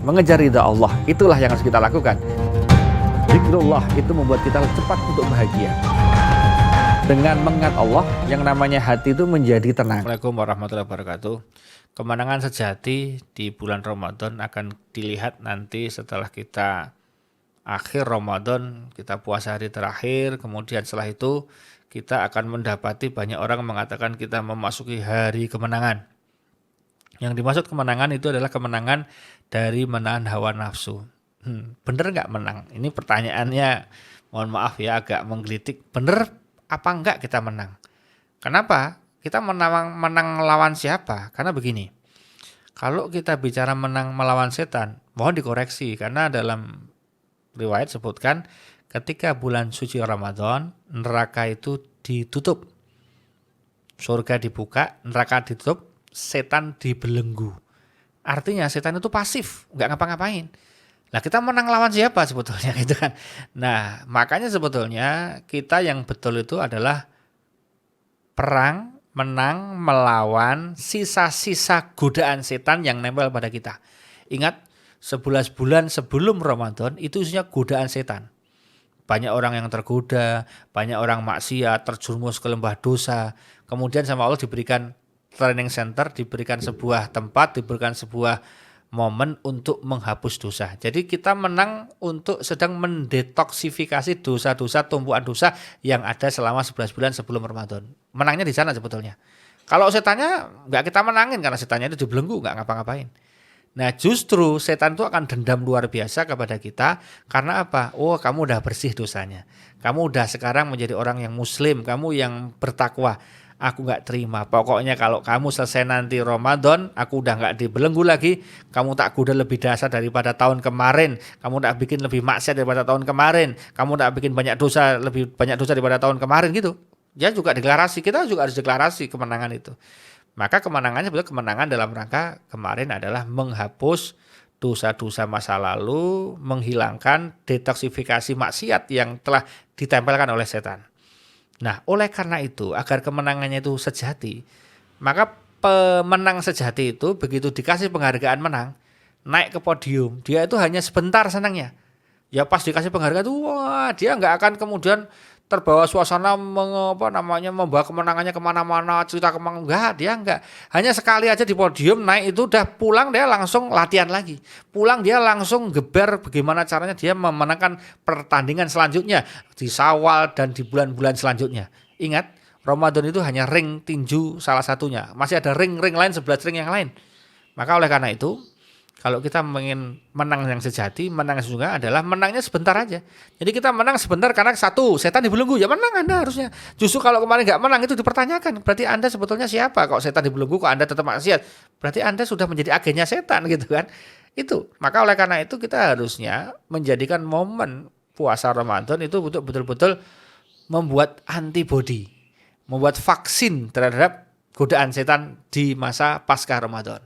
mengejar ridha Allah. Itulah yang harus kita lakukan. Zikrullah itu membuat kita cepat untuk bahagia. Dengan mengingat Allah, yang namanya hati itu menjadi tenang. Assalamualaikum warahmatullahi wabarakatuh. Kemenangan sejati di bulan Ramadan akan dilihat nanti setelah kita akhir Ramadan, kita puasa hari terakhir, kemudian setelah itu kita akan mendapati banyak orang mengatakan kita memasuki hari kemenangan. Yang dimaksud kemenangan itu adalah kemenangan dari menahan hawa nafsu. Bener nggak menang? Ini pertanyaannya, mohon maaf ya, agak menggelitik. Bener apa enggak kita menang? Kenapa? Kita menang lawan siapa? Karena begini, kalau kita bicara menang melawan setan, mohon dikoreksi karena dalam riwayat sebutkan ketika bulan suci Ramadan, neraka itu ditutup. Surga dibuka, neraka ditutup, setan dibelenggu. Artinya setan itu pasif, nggak ngapa-ngapain. Nah, kita menang lawan siapa sebetulnya gitu kan. Nah, makanya sebetulnya kita yang betul itu adalah perang, menang, melawan sisa-sisa godaan setan yang nempel pada kita. Ingat, 11 bulan sebelum Ramadan itu isinya godaan setan. Banyak orang yang tergoda, banyak orang maksiat, terjerumus ke lembah dosa. Kemudian sama Allah diberikan training center, diberikan sebuah tempat, diberikan sebuah momen untuk menghapus dosa. Jadi kita menang untuk sedang mendetoksifikasi dosa-dosa, tumpuan dosa yang ada selama 11 bulan sebelum Ramadan. Menangnya di sana sebetulnya. Kalau setannya nggak kita menangin karena setannya itu dibelenggu, nggak ngapa-ngapain. Nah, justru setan itu akan dendam luar biasa kepada kita karena apa? Oh, kamu udah bersih dosanya. Kamu udah sekarang menjadi orang yang muslim, kamu yang bertakwa. Aku nggak terima. Pokoknya kalau kamu selesai nanti Ramadan, aku udah nggak dibelenggu lagi. Kamu tak goda lebih dasar daripada tahun kemarin. Kamu tak bikin lebih maksiat daripada tahun kemarin. Kamu tak bikin lebih banyak dosa daripada tahun kemarin gitu. Dia juga deklarasi. Kita juga harus deklarasi kemenangan itu. Maka kemenangannya sebetulnya kemenangan dalam rangka kemarin adalah menghapus dosa-dosa masa lalu, menghilangkan detoksifikasi maksiat yang telah ditempelkan oleh setan. Nah, oleh karena itu, agar kemenangannya itu sejati, maka pemenang sejati itu begitu dikasih penghargaan menang, naik ke podium, dia itu hanya sebentar senangnya. Ya pas dikasih penghargaan itu, wah, dia nggak akan kemudian terbawa suasana membawa kemenangannya kemana-mana, cerita kemana, enggak, dia enggak. Hanya sekali aja di podium naik itu udah pulang dia langsung latihan lagi. Pulang dia langsung geber bagaimana caranya dia memenangkan pertandingan selanjutnya di Syawal dan di bulan-bulan selanjutnya. Ingat, Ramadan itu hanya ring tinju salah satunya. Masih ada ring-ring lain, 11 ring yang lain. Maka oleh karena itu, kalau kita ingin menang yang sejati, menang yang sesungguhnya adalah menangnya sebentar aja. Jadi kita menang sebentar karena satu, setan dibelenggu, ya menang Anda harusnya. Justru kalau kemarin nggak menang itu dipertanyakan, berarti Anda sebetulnya siapa? Kok setan dibelenggu, kok Anda tetap maksiat? Berarti Anda sudah menjadi agennya setan gitu kan. Itu, maka oleh karena itu kita harusnya menjadikan momen puasa Ramadan itu untuk betul-betul membuat antibodi, membuat vaksin terhadap godaan setan di masa pasca Ramadan.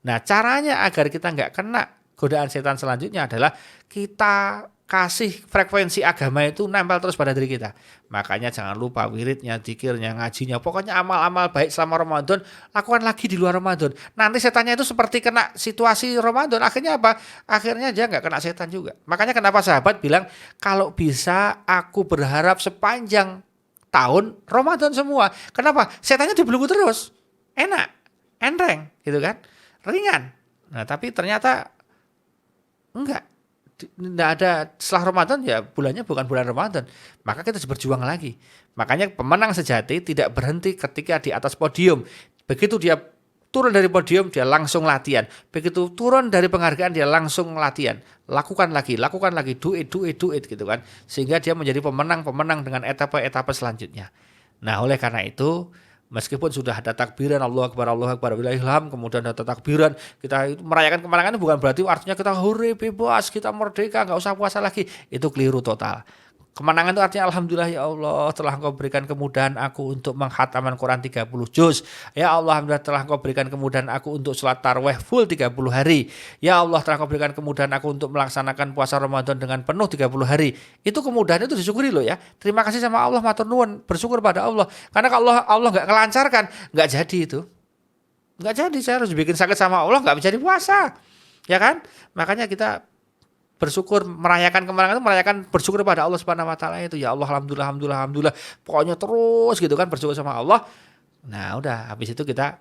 Nah, caranya agar kita nggak kena godaan setan selanjutnya adalah kita kasih frekuensi agama itu nempel terus pada diri kita. Makanya jangan lupa wiridnya, dzikirnya, ngajinya, pokoknya amal-amal baik selama Ramadan, lakukan lagi di luar Ramadan. Nanti setannya itu seperti kena situasi Ramadan, akhirnya apa? Akhirnya dia nggak kena setan juga. Makanya kenapa sahabat bilang, kalau bisa aku berharap sepanjang tahun Ramadan semua. Kenapa? Setannya dibelenggu terus. Enak, enteng gitu kan. Ringan. Nah, tapi ternyata enggak ada setelah Ramadan, ya bulannya bukan bulan Ramadan. Maka kita harus berjuang lagi. Makanya pemenang sejati tidak berhenti ketika di atas podium. Begitu dia turun dari podium, dia langsung latihan. Begitu turun dari penghargaan, dia langsung latihan. Lakukan lagi, do it gitu kan. Sehingga dia menjadi pemenang dengan etapa-etapa selanjutnya. Nah, oleh karena itu, meskipun sudah ada takbiran Allahu Akbar walillahilham, kemudian ada takbiran, kita merayakan kemenangan bukan berarti artinya kita hore bebas, kita merdeka, enggak usah puasa lagi. Itu keliru total. Kemenangan itu artinya alhamdulillah ya Allah telah Engkau berikan kemudahan aku untuk menghatamkan Quran 30 juz. Ya Allah, alhamdulillah telah Engkau berikan kemudahan aku untuk sholat tarawih full 30 hari. Ya Allah, telah Engkau berikan kemudahan aku untuk melaksanakan puasa Ramadan dengan penuh 30 hari. Itu kemudahan itu disyukuri loh ya. Terima kasih sama Allah, matur nuwun, bersyukur pada Allah. Karena kalau Allah enggak kelancarkan, enggak jadi itu. Enggak jadi, saya harus bikin sakit sama Allah, enggak bisa dipuasa. Ya kan? Makanya kita bersyukur, merayakan kemenangan itu merayakan bersyukur kepada Allah Subhanahu wa taala itu. Ya Allah, alhamdulillah, alhamdulillah, alhamdulillah. Pokoknya terus gitu kan bersyukur sama Allah. Nah, udah habis itu kita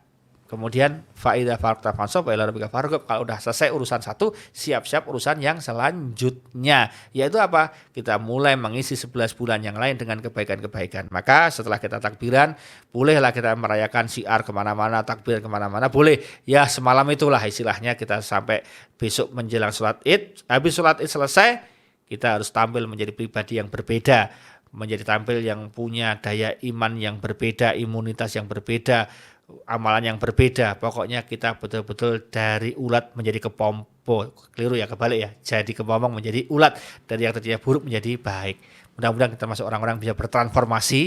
kemudian faida farta fansab ila rabbika farghab. Kalau udah selesai urusan satu, siap-siap urusan yang selanjutnya. Yaitu apa? Kita mulai mengisi 11 bulan yang lain dengan kebaikan-kebaikan. Maka setelah kita takbiran, bolehlah kita merayakan syiar kemana-mana, takbir kemana-mana, boleh. Ya semalam itulah istilahnya kita sampai besok menjelang sholat id. Habis sholat id selesai, kita harus tampil menjadi pribadi yang berbeda, menjadi tampil yang punya daya iman yang berbeda, imunitas yang berbeda, amalan yang berbeda. Pokoknya kita betul-betul dari ulat menjadi kepompo. Keliru ya, kebalik ya. Jadi kepompong menjadi ulat, dari yang tadinya buruk menjadi baik. Mudah-mudahan kita masuk orang-orang bisa bertransformasi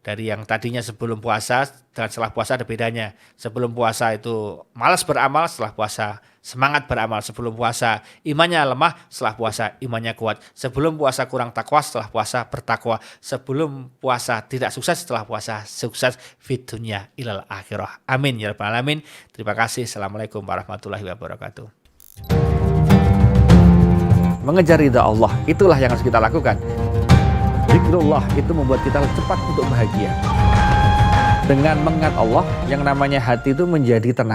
dari yang tadinya sebelum puasa dan setelah puasa ada bedanya. Sebelum puasa itu malas beramal, setelah puasa semangat beramal. Sebelum puasa imannya lemah, setelah puasa imannya kuat. Sebelum puasa kurang takwa, setelah puasa bertakwa. Sebelum puasa tidak sukses, setelah puasa sukses fid dunya ilal akhirah. Amin ya rabbal alamin. Terima kasih. Assalamualaikum warahmatullahi wabarakatuh. Mengejar ridha Allah, itulah yang harus kita lakukan. Zikrullah itu membuat kita cepat untuk bahagia. Dengan mengingat Allah, yang namanya hati itu menjadi tenang.